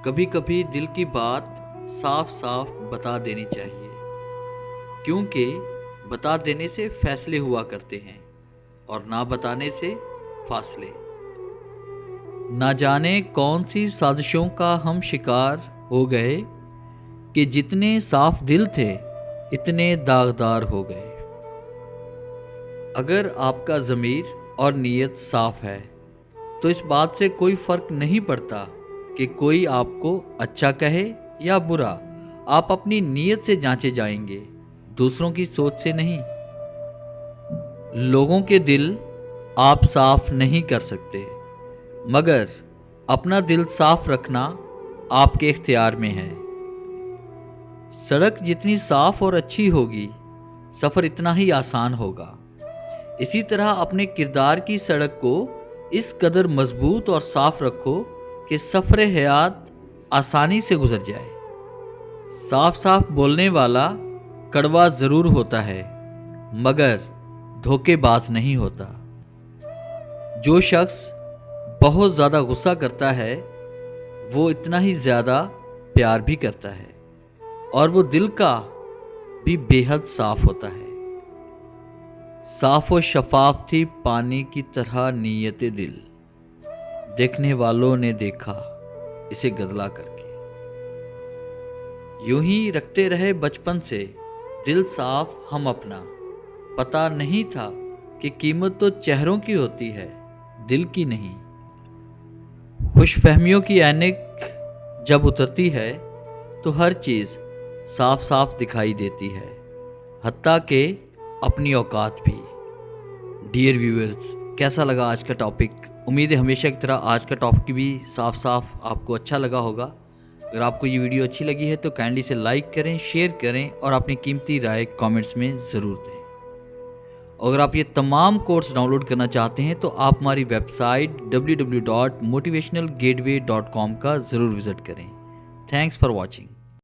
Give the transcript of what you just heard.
کبھی کبھی دل کی بات صاف صاف بتا دینی چاہیے، کیونکہ بتا دینے سے فیصلے ہوا کرتے ہیں اور نہ بتانے سے فاصلے۔ نہ جانے کون سی سازشوں کا ہم شکار ہو گئے کہ جتنے صاف دل تھے اتنے داغدار ہو گئے۔ اگر آپ کا ضمیر اور نیت صاف ہے تو اس بات سے کوئی فرق نہیں پڑتا کہ کوئی آپ کو اچھا کہے یا برا، آپ اپنی نیت سے جانچے جائیں گے، دوسروں کی سوچ سے نہیں۔ لوگوں کے دل آپ صاف نہیں کر سکتے، مگر اپنا دل صاف رکھنا آپ کے اختیار میں ہے۔ سڑک جتنی صاف اور اچھی ہوگی، سفر اتنا ہی آسان ہوگا۔ اسی طرح اپنے کردار کی سڑک کو اس قدر مضبوط اور صاف رکھو کہ سفر حیات آسانی سے گزر جائے۔ صاف صاف بولنے والا کڑوا ضرور ہوتا ہے، مگر دھوکے باز نہیں ہوتا۔ جو شخص بہت زیادہ غصہ کرتا ہے وہ اتنا ہی زیادہ پیار بھی کرتا ہے، اور وہ دل کا بھی بے حد صاف ہوتا ہے۔ صاف و شفاف تھی پانی کی طرح نیت دل، دیکھنے والوں نے دیکھا اسے گدلا کر کے۔ یوں ہی رکھتے رہے بچپن سے دل صاف ہم اپنا، پتہ نہیں تھا کہ قیمت تو چہروں کی ہوتی ہے، دل کی نہیں۔ خوش فہمیوں کی اینک جب اترتی ہے تو ہر چیز صاف صاف دکھائی دیتی ہے، حتیٰ کہ اپنی اوقات بھی۔ ڈیئر ویورز، کیسا لگا آج کا ٹاپک؟ امید ہے ہمیشہ کی طرح آج کا ٹاپک بھی صاف صاف آپ کو اچھا لگا ہوگا۔ اگر آپ کو یہ ویڈیو اچھی لگی ہے تو کائنڈلی سے لائک کریں، شیئر کریں اور اپنی قیمتی رائے کامنٹس میں ضرور دیں۔ اگر آپ یہ تمام کورس ڈاؤن لوڈ کرنا چاہتے ہیں تو آپ ہماری ویب سائٹ www.motivationalgateway.com کا ضرور وزٹ کریں۔ Thanks for watching.